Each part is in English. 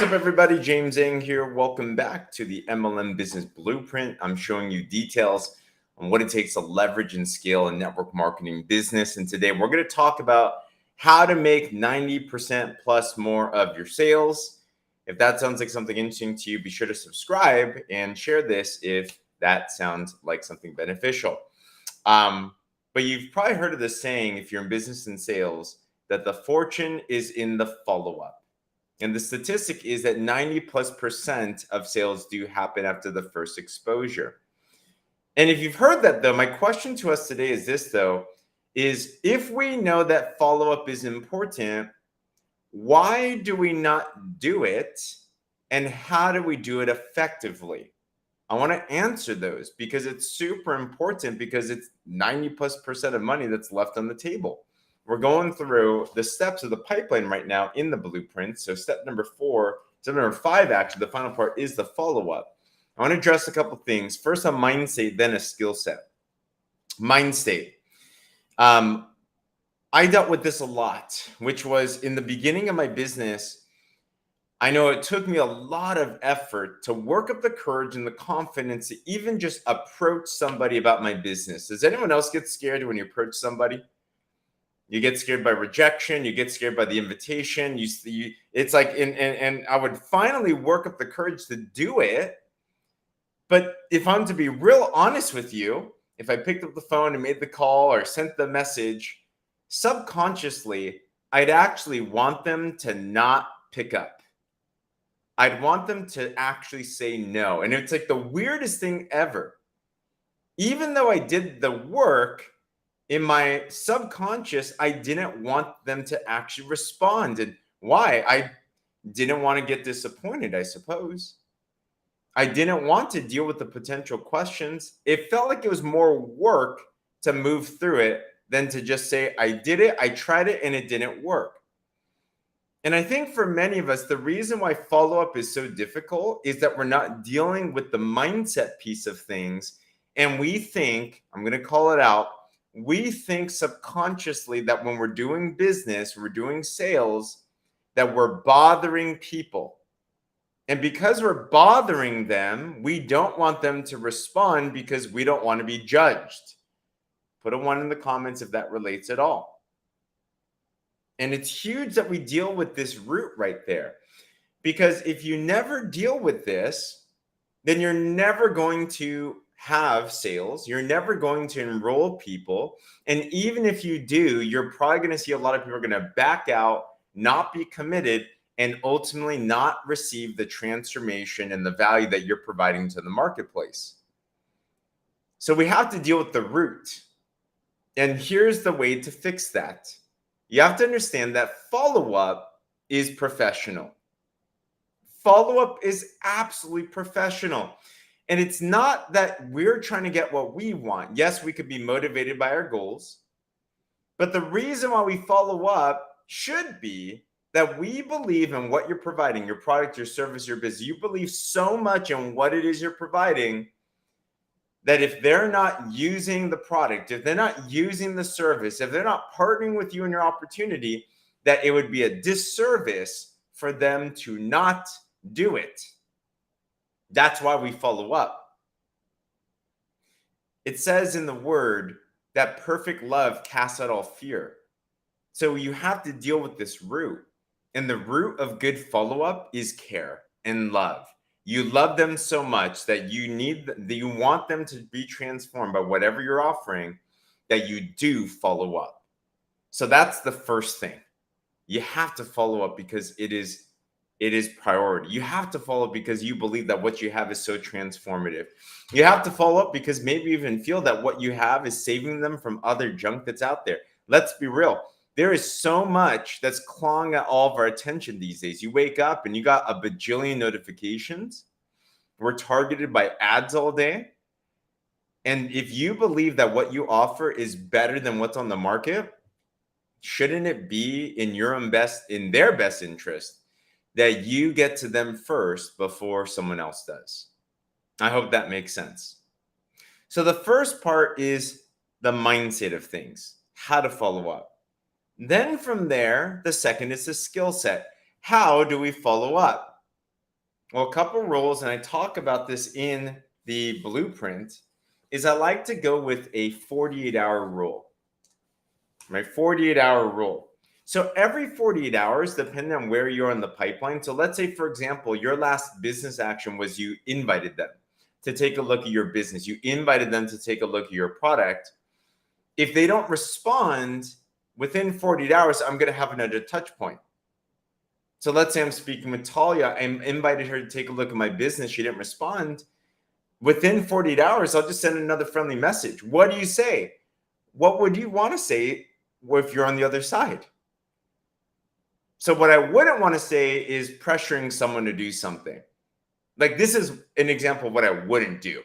What's up, everybody? James Ng here. Welcome back to the MLM Business Blueprint. I'm showing you details on what it takes to leverage and scale a network marketing business. And today we're going to talk about how to make 90% plus more of your sales. If that sounds like something interesting to you, be sure to subscribe and share this if that sounds like something beneficial. But you've probably heard of this saying, if you're in business and sales, that the fortune is in the follow-up. And the statistic is that 90+% of sales do happen after the first exposure. And if you've heard that, though, my question to us today is this, though, is if we know that follow-up is important, why do we not do it? And how do we do it effectively? I want to answer those because it's super important, because it's 90+% of money that's left on the table. We're going through the steps of the pipeline right now in the blueprint. So step number 5, actually, the final part is the follow-up. I want to address a couple things. First, a mind state, then a skill set. Mind state. I dealt with this a lot, which was in the beginning of my business. I know it took me a lot of effort to work up the courage and the confidence to even just approach somebody about my business. Does anyone else get scared when you approach somebody? You get scared by rejection. You get scared by the invitation. It's like, and I would finally work up the courage to do it. But if I'm to be real honest with you, if I picked up the phone and made the call or sent the message, subconsciously, I'd actually want them to not pick up. I'd want them to actually say no. And it's like the weirdest thing ever. Even though I did the work, in my subconscious, I didn't want them to actually respond. And why? I didn't want to get disappointed, I suppose. I didn't want to deal with the potential questions. It felt like it was more work to move through it than to just say, I did it, I tried it, and it didn't work. And I think for many of us, the reason why follow-up is so difficult is that we're not dealing with the mindset piece of things. And we think, I'm going to call it out, we think subconsciously that when we're doing business, we're doing sales, that we're bothering people. And because we're bothering them, we don't want them to respond because we don't want to be judged. Put a 1 in the comments if that relates at all. And it's huge that we deal with this root right there. Because if you never deal with this, then you're never going to have sales. You're never going to enroll people. And even if you do, you're probably going to see a lot of people are going to back out, not be committed, and ultimately not receive the transformation and the value that you're providing to the marketplace. So we have to deal with the root. And here's the way to fix that. You have to understand that follow-up is professional. Follow-up is absolutely professional. And it's not that we're trying to get what we want. Yes, we could be motivated by our goals. But the reason why we follow up should be that we believe in what you're providing, your product, your service, your business. You believe so much in what it is you're providing that if they're not using the product, if they're not using the service, if they're not partnering with you in your opportunity, that it would be a disservice for them to not do it. That's why we follow up. It says in the word that perfect love casts out all fear. So you have to deal with this root. And the root of good follow-up is care and love. You love them so much that you want them to be transformed by whatever you're offering, that you do follow up. So that's the first thing. You have to follow up because it is priority. You have to follow up because you believe that what you have is so transformative. You have to follow up because maybe you even feel that what you have is saving them from other junk that's out there. Let's be real. There is so much that's clawing at all of our attention these days. You wake up and you got a bajillion notifications. We're targeted by ads all day. And if you believe that what you offer is better than what's on the market, shouldn't it be in their best interest that you get to them first before someone else does? I hope that makes sense. So the first part is the mindset of things, how to follow up. Then from there, the second is the skill set. How do we follow up? Well, a couple rules, and I talk about this in the blueprint, is I like to go with a 48-hour rule, right? 48-hour rule. So every 48 hours, depending on where you're in the pipeline. So let's say, for example, your last business action was you invited them to take a look at your business. You invited them to take a look at your product. If they don't respond within 48 hours, I'm going to have another touch point. So let's say I'm speaking with Talia. I invited her to take a look at my business. She didn't respond. Within 48 hours, I'll just send another friendly message. What do you say? What would you want to say if you're on the other side? So what I wouldn't want to say is pressuring someone to do something. Like, this is an example of what I wouldn't do.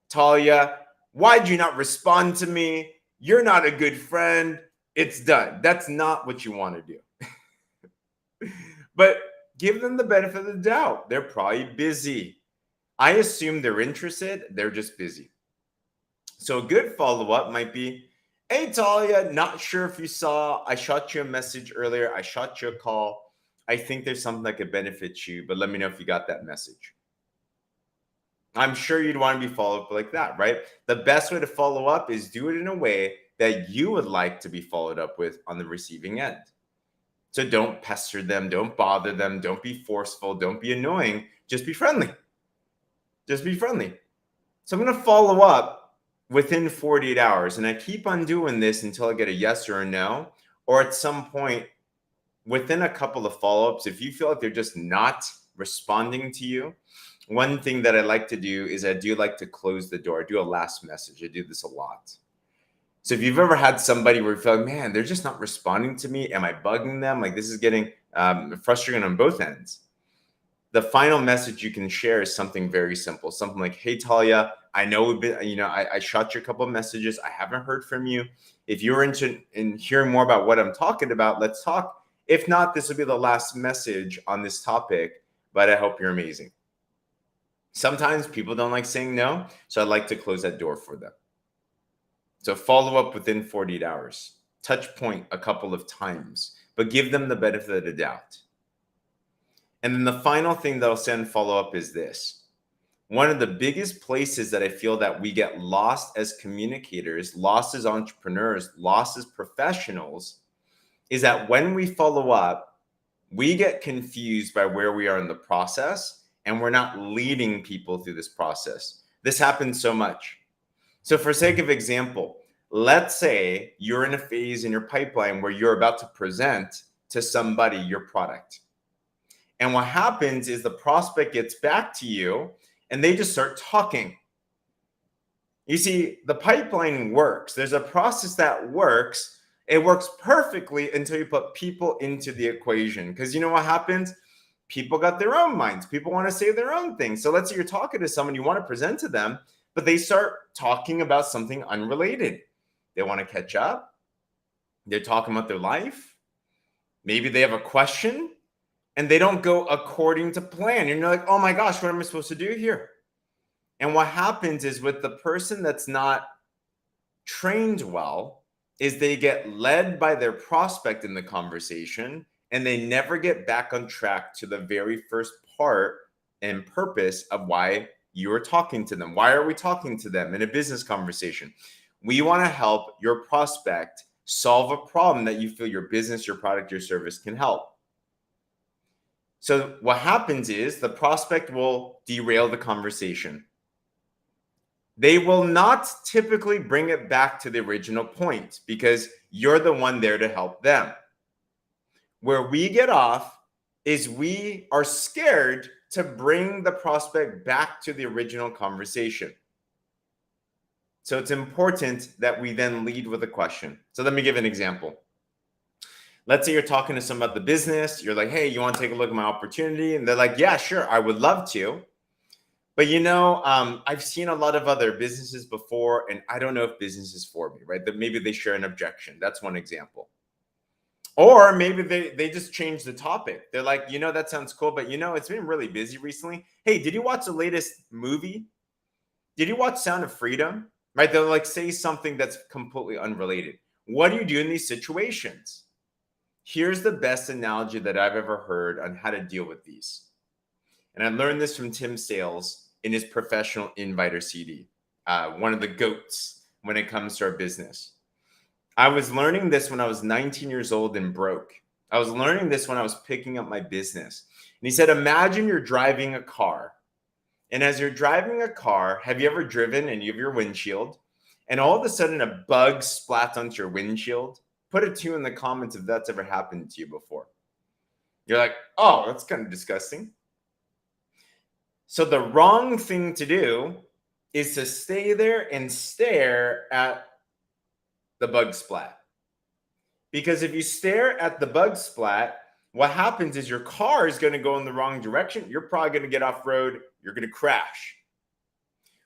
Talia, why'd you not respond to me? You're not a good friend. It's done. That's not what you want to do. But give them the benefit of the doubt. They're probably busy. I assume they're interested. They're just busy. So a good follow-up might be, hey, Talia, not sure if you saw, I shot you a message earlier. I shot you a call. I think there's something that could benefit you, but let me know if you got that message. I'm sure you'd want to be followed up like that, right? The best way to follow up is do it in a way that you would like to be followed up with on the receiving end. So don't pester them, don't bother them, don't be forceful, don't be annoying, just be friendly. Just be friendly. So I'm going to follow up within 48 hours, and I keep on doing this until I get a yes or a no, or at some point within a couple of follow-ups, if you feel like they're just not responding to you, one thing that I like to do is I do like to close the door. I do a last message. I do this a lot. So if you've ever had somebody where you feel like, man, they're just not responding to me. Am I bugging them? Like, this is getting frustrating on both ends. The final message you can share is something very simple. Something like, hey, Talia, I know we've been, I shot you a couple of messages. I haven't heard from you. If you're interested in hearing more about what I'm talking about, let's talk. If not, this will be the last message on this topic, but I hope you're amazing. Sometimes people don't like saying no, so I like to close that door for them. So follow up within 48 hours, touch point a couple of times, but give them the benefit of the doubt. And then the final thing that I'll say in follow up is this. One of the biggest places that I feel that we get lost as communicators, lost as entrepreneurs, lost as professionals, is that when we follow up, we get confused by where we are in the process, and we're not leading people through this process. This happens so much. So for sake of example, let's say you're in a phase in your pipeline where you're about to present to somebody your product. And what happens is the prospect gets back to you and they just start talking. You see, the pipeline works. There's a process that works. It works perfectly until you put people into the equation. Because you know what happens? People got their own minds. People want to say their own things. So let's say you're talking to someone, you want to present to them, but they start talking about something unrelated. They want to catch up. They're talking about their life. Maybe they have a question and they don't go according to plan. And you're like, oh my gosh, what am I supposed to do here? And what happens is with the person that's not trained well is they get led by their prospect in the conversation and they never get back on track to the very first part and purpose of why you are talking to them. Why are we talking to them in a business conversation? We want to help your prospect solve a problem that you feel your business, your product, your service can help. So what happens is the prospect will derail the conversation. They will not typically bring it back to the original point because you're the one there to help them. Where we get off is we are scared to bring the prospect back to the original conversation. So it's important that we then lead with a question. So let me give an example. Let's say you're talking to someone about the business. You're like, hey, you want to take a look at my opportunity? And they're like, yeah, sure, I would love to. But I've seen a lot of other businesses before, and I don't know if business is for me, right? That maybe they share an objection. That's one example. Or maybe they just change the topic. They're like, that sounds cool, but it's been really busy recently. Hey, did you watch the latest movie? Did you watch Sound of Freedom? Right? They'll like say something that's completely unrelated. What do you do in these situations? Here's the best analogy that I've ever heard on how to deal with these. And I learned this from Tim Sales in his Professional Inviter CD, one of the GOATs when it comes to our business. I was learning this when I was 19 years old and broke. I was learning this when I was picking up my business. And he said, imagine you're driving a car. And as you're driving a car, have you ever driven and you have your windshield and all of a sudden a bug splats onto your windshield? Put a 2 in the comments if that's ever happened to you before. You're like, oh, that's kind of disgusting. So the wrong thing to do is to stay there and stare at the bug splat. Because if you stare at the bug splat, what happens is your car is going to go in the wrong direction. You're probably going to get off road. You're going to crash.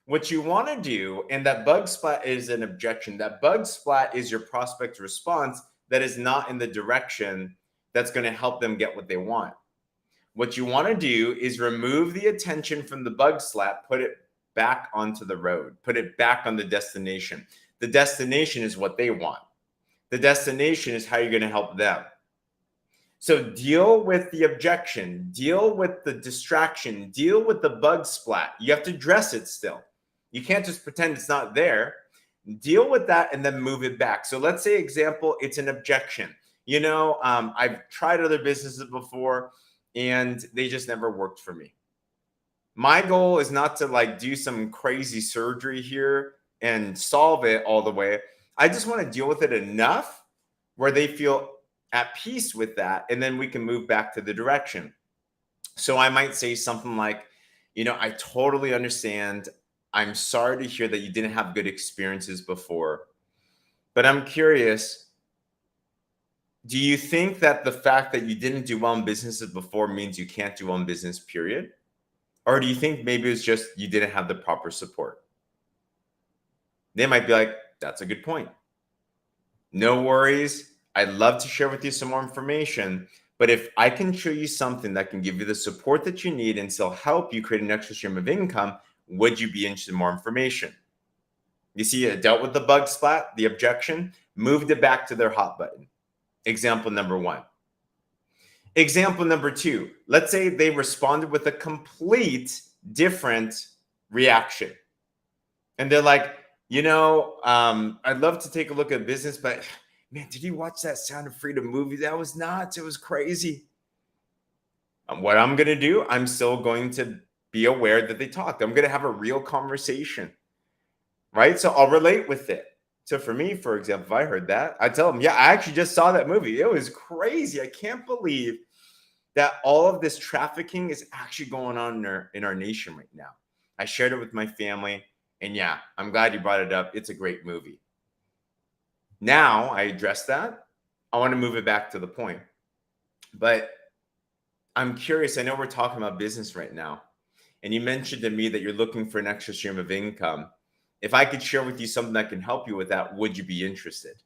What you want to do, and that bug splat is an objection. That bug splat is your prospect's response that is not in the direction that's going to help them get what they want. What you want to do is remove the attention from the bug splat, put it back onto the road, put it back on the destination. The destination is what they want. The destination is how you're going to help them. So deal with the objection, deal with the distraction, deal with the bug splat. You have to address it still. You can't just pretend it's not there. Deal with that and then move it back. So let's say, example, it's an objection. I've tried other businesses before and they just never worked for me. My goal is not to do some crazy surgery here and solve it all the way. I just want to deal with it enough where they feel at peace with that, and then we can move back to the direction. So I might say something like, I totally understand. I'm sorry to hear that you didn't have good experiences before, but I'm curious, do you think that the fact that you didn't do well in businesses before means you can't do well in business, period? Or do you think maybe it's just you didn't have the proper support? They might be like, that's a good point. No worries. I'd love to share with you some more information, but if I can show you something that can give you the support that you need and still help you create an extra stream of income, would you be interested in more information? You see, I dealt with the bug splat, the objection, moved it back to their hot button. Example number 1. Example number 2, let's say they responded with a complete different reaction. And they're like, I'd love to take a look at business, but man, did you watch that Sound of Freedom movie? That was nuts. It was crazy. What I'm going to do, I'm still going to be aware that they talked. I'm going to have a real conversation, right? So I'll relate with it. So for me, for example, if I heard that, I tell them, yeah, I actually just saw that movie. It was crazy. I can't believe that all of this trafficking is actually going on in our nation right now. I shared it with my family, and yeah, I'm glad you brought it up. It's a great movie. Now I address that. I want to move it back to the point. But I'm curious. I know we're talking about business right now. And you mentioned to me that you're looking for an extra stream of income. If I could share with you something that can help you with that, would you be interested?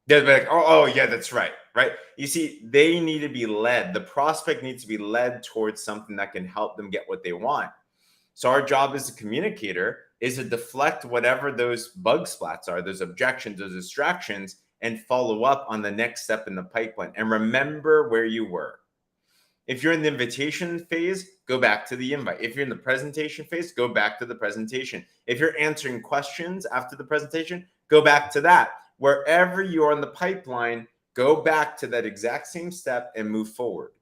They'll be like, oh, yeah, that's right. Right. You see, they need to be led. The prospect needs to be led towards something that can help them get what they want. So our job as a communicator is to deflect whatever those bug splats are, those objections, those distractions, and follow up on the next step in the pipeline. And remember where you were. If you're in the invitation phase, go back to the invite. If you're in the presentation phase, go back to the presentation. If you're answering questions after the presentation, go back to that. Wherever you are in the pipeline, go back to that exact same step and move forward.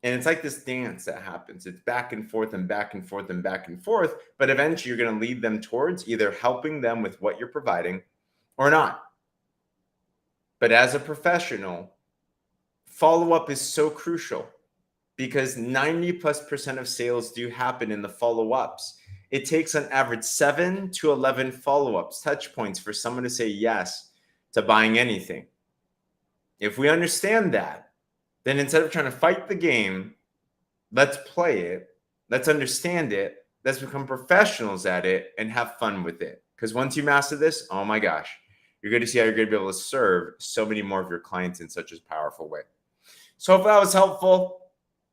And it's like this dance that happens. It's back and forth and back and forth and back and forth. But eventually you're going to lead them towards either helping them with what you're providing or not. But as a professional, follow-up is so crucial because 90+% of sales do happen in the follow-ups. It takes on average 7 to 11 follow-ups, touch points for someone to say yes to buying anything. If we understand that, then instead of trying to fight the game, let's play it. Let's understand it. Let's become professionals at it and have fun with it. Because once you master this, oh my gosh, you're going to see how you're going to be able to serve so many more of your clients in such a powerful way. So if that was helpful,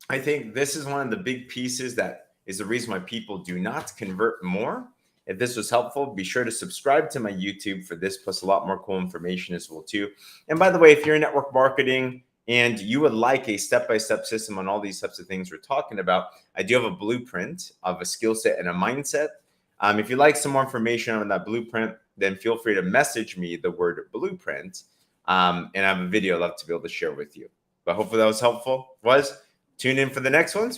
I think this is one of the big pieces that is the reason why people do not convert more. If this was helpful, be sure to subscribe to my YouTube for this plus a lot more cool information as well too. And by the way, if you're in network marketing, and you would like a step-by-step system on all these types of things we're talking about, I do have a blueprint of a skill set and a mindset. If you'd like some more information on that blueprint, then feel free to message me the word blueprint. And I have a video I'd love to be able to share with you. But hopefully that was helpful. Tune in for the next ones.